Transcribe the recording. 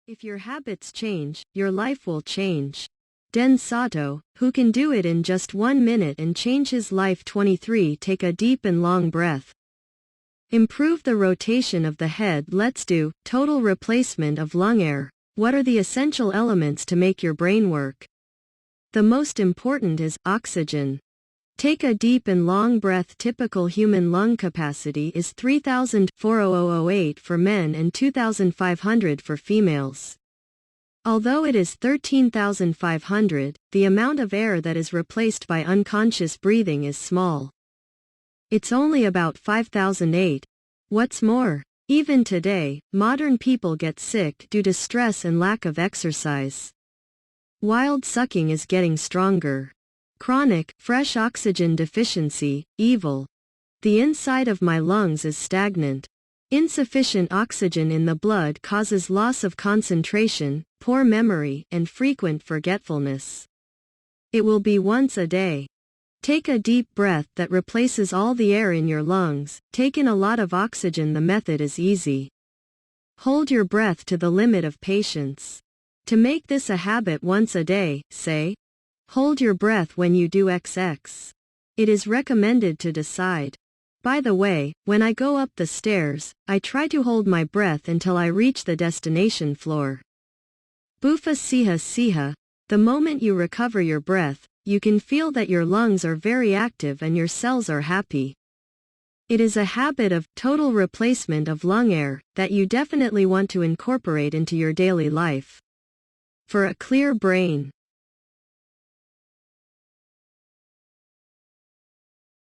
If your habits change, your life will change. Sato, who can do it in just 1 minute and change his life. 23. Take a deep and long breath. Improve the rotation of the head. Let's do total replacement of lung air. What are the essential elements to make your brain work? The most important is oxygen. Take a deep and long breath. Typical human lung capacity is 3,408 for men and 2,500 for females. Although it is 13,500, the amount of air that is replaced by unconscious breathing is small. It's only about 5,008. What's more, even today, modern people get sick due to stress and lack of exercise. Wild sucking is getting stronger. Chronic, fresh oxygen deficiency, evil. The inside of my lungs is stagnant. Insufficient oxygen in the blood causes loss of concentration, poor memory, and frequent forgetfulness. It will be once a day. Take a deep breath that replaces all the air in your lungs. Take in a lot of oxygen. The method is easy. Hold your breath to the limit of patience. To make this a habit once a day, say, hold your breath when you do XX. It is recommended to decide. By the way, when I go up the stairs, I try to hold my breath until I reach the destination floor. Bufa siha siha. The moment you recover your breath, you can feel that your lungs are very active and your cells are happy. It is a habit of total replacement of lung air that you definitely want to incorporate into your daily life. For a clear brain.